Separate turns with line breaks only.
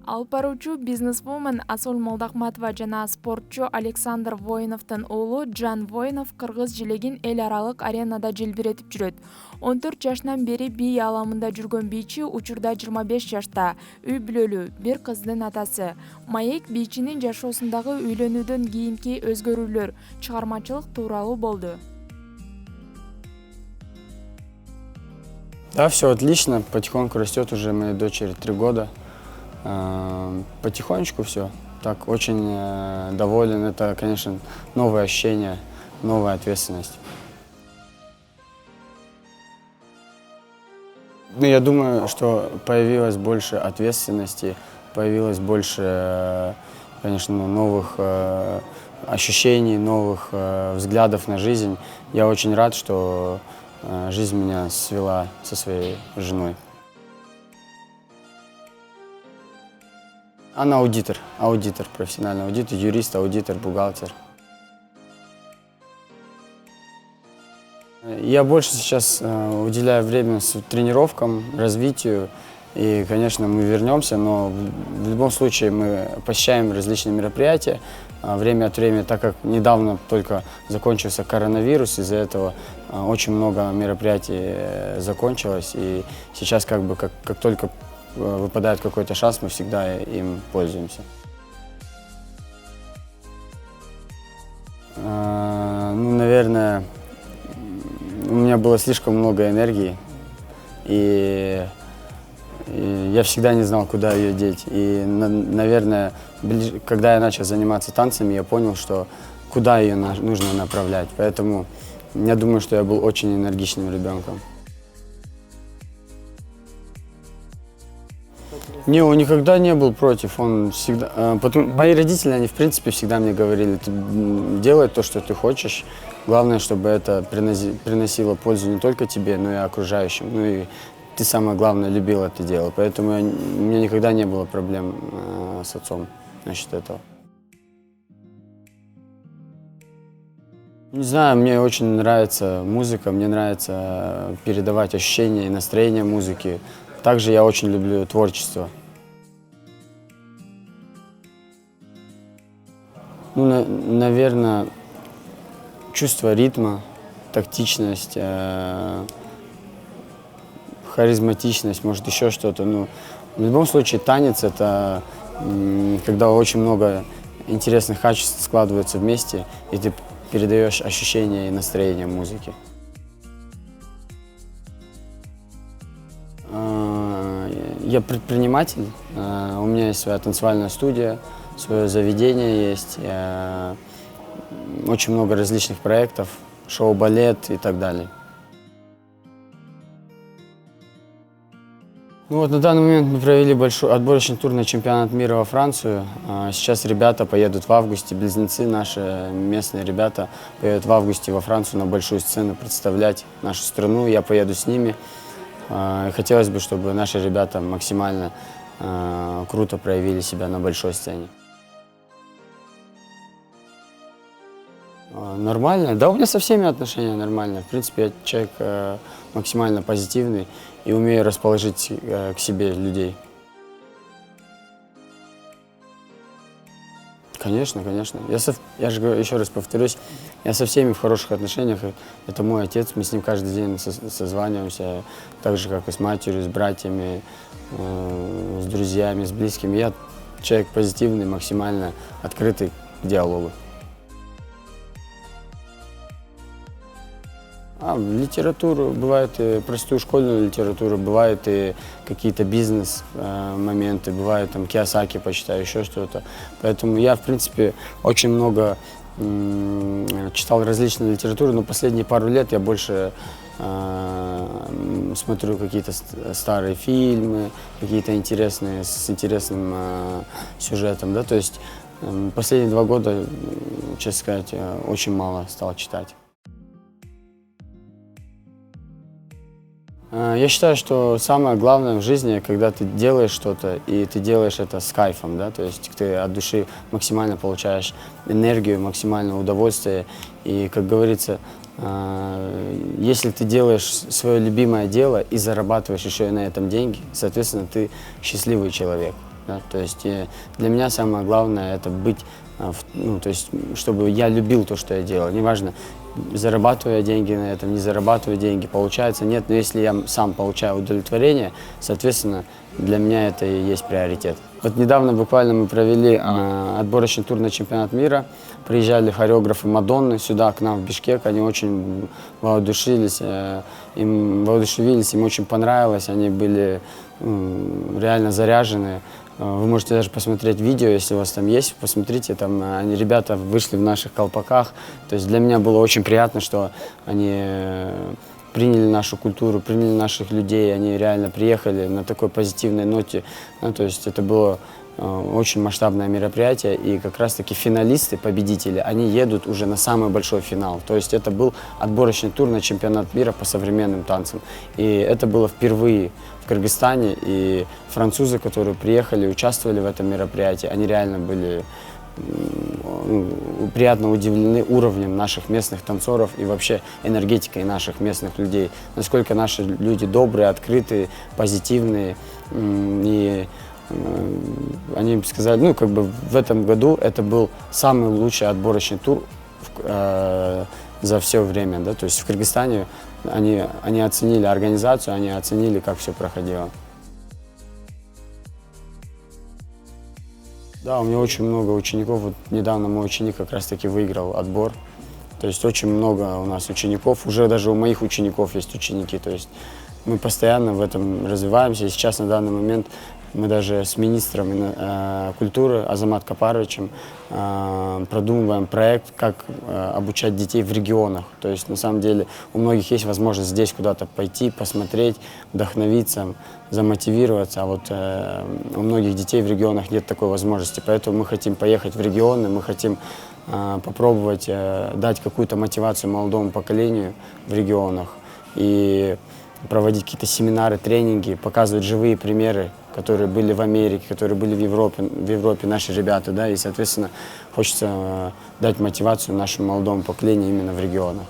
Алып баруучу бизнесвумен Асыл Молдахматова жана спортчу Александр Воиновдун уулу Жан Воинов кыргыз жилегин эл аралык аренада желбиретип жүрөт. 14 жашынан бери бий аламында жүргөн бийчи учурда 25 жашта, үй бүлөлүү, бир кыздын атасы. Маек бийчинин жашоосундагы үйлөнүүдөн кийинки өзгөрүүлөр, чыгармачылык тууралуу болду.
Да, все отлично, потихоньку растет уже моей дочери 3 года. Потихонечку все. Так, очень доволен. Это, конечно, новое ощущение, новая ответственность. Ну, я думаю, что появилось больше ответственности, появилось больше, конечно, новых ощущений, новых взглядов на жизнь. Я очень рад, что жизнь меня свела со своей женой. Она аудитор, профессиональный аудитор, юрист, аудитор, бухгалтер. Я больше сейчас уделяю время тренировкам, развитию. И, конечно, мы вернемся, но в любом случае мы посещаем различные мероприятия. Время от времени, так как недавно только закончился коронавирус, из-за этого очень много мероприятий закончилось. И сейчас как только выпадает какой-то шанс, мы всегда им пользуемся. Ну, наверное, у меня было слишком много энергии, и я всегда не знал, куда ее деть. И, наверное, когда я начал заниматься танцами, я понял, что куда ее нужно направлять. Поэтому я думаю, что я был очень энергичным ребенком. Не, он никогда не был против, он всегда... Мои родители, они в принципе всегда мне говорили, ты делай то, что ты хочешь, главное, чтобы это приносило пользу не только тебе, но и окружающим. Ну и ты, самое главное, любил это дело, поэтому у меня никогда не было проблем с отцом насчет этого. Не знаю, мне очень нравится музыка, мне нравится передавать ощущения и настроение музыки. Также я очень люблю творчество. Ну, наверное, чувство ритма, тактичность, харизматичность, может, еще что-то. Ну, в любом случае, танец – это когда очень много интересных качеств складываются вместе, и ты передаешь ощущения и настроение музыки. Я предприниматель, у меня есть своя танцевальная студия, свое заведение есть, очень много различных проектов, шоу-балет и так далее. Ну вот на данный момент мы провели большой отборочный тур на чемпионат мира во Францию. Сейчас ребята поедут в августе, близнецы наши, местные ребята, поедут в августе во Францию на большую сцену представлять нашу страну. Я поеду с ними. Хотелось бы, чтобы наши ребята максимально круто проявили себя на большой сцене. Нормально? Да, у меня со всеми отношения нормально. В принципе, я человек максимально позитивный и умею расположить к себе людей. Конечно, конечно. Я же еще раз повторюсь, я со всеми в хороших отношениях. Это мой отец, мы с ним каждый день созваниваемся, так же, как и с матерью, с братьями, с друзьями, с близкими. Я человек позитивный, максимально открытый к диалогу. Литературу, бывает и простую школьную литературу, бывает и какие-то бизнес-моменты, бывает там Кийосаки почитаю, еще что-то. Поэтому я, в принципе, очень много читал различной литературы, но последние пару лет я больше смотрю какие-то старые фильмы, какие-то интересные, с интересным сюжетом, да, то есть последние 2 года, честно сказать, очень мало стал читать. Я считаю, что самое главное в жизни, когда ты делаешь что-то, и ты делаешь это с кайфом, да, то есть ты от души максимально получаешь энергию, максимальное удовольствие. И, как говорится, если ты делаешь свое любимое дело и зарабатываешь еще и на этом деньги, соответственно, ты счастливый человек. Да? То есть для меня самое главное это быть, ну, то есть, чтобы я любил то, что я делал. Неважно, зарабатываю я деньги на этом, не зарабатываю деньги, получается, нет. Но если я сам получаю удовлетворение, соответственно, для меня это и есть приоритет. Вот недавно буквально мы провели отборочный тур на чемпионат мира. Приезжали хореографы Мадонны сюда, к нам в Бишкек. Они очень воодушевились, им очень понравилось. Они были реально заряжены. Вы можете даже посмотреть видео, если у вас там есть, посмотрите, там ребята вышли в наших колпаках. То есть для меня было очень приятно, что они приняли нашу культуру, приняли наших людей, они реально приехали на такой позитивной ноте. Ну, то есть это было очень масштабное мероприятие, и как раз-таки финалисты, победители, они едут уже на самый большой финал. То есть это был отборочный тур на чемпионат мира по современным танцам. И это было впервые в Кыргызстане, и французы, которые приехали, участвовали в этом мероприятии, они реально были приятно удивлены уровнем наших местных танцоров и вообще энергетикой наших местных людей. Насколько наши люди добрые, открытые, позитивные. И они сказали, ну, как бы в этом году это был самый лучший отборочный тур за все время. Да? То есть в Кыргызстане они оценили организацию, они оценили, как все проходило. Да, у меня очень много учеников. Вот недавно мой ученик как раз-таки выиграл отбор. То есть очень много у нас учеников. Уже даже у моих учеников есть ученики. То есть мы постоянно в этом развиваемся. И сейчас на данный момент мы даже с министром культуры Азамат Капаровичем продумываем проект, как обучать детей в регионах. То есть на самом деле у многих есть возможность здесь куда-то пойти, посмотреть, вдохновиться, замотивироваться. А вот у многих детей в регионах нет такой возможности. Поэтому мы хотим поехать в регионы, мы хотим попробовать дать какую-то мотивацию молодому поколению в регионах и проводить какие-то семинары, тренинги, показывать живые примеры, которые были в Америке, которые были в Европе наши ребята, да, и, соответственно, хочется дать мотивацию нашему молодому поколению именно в регионах.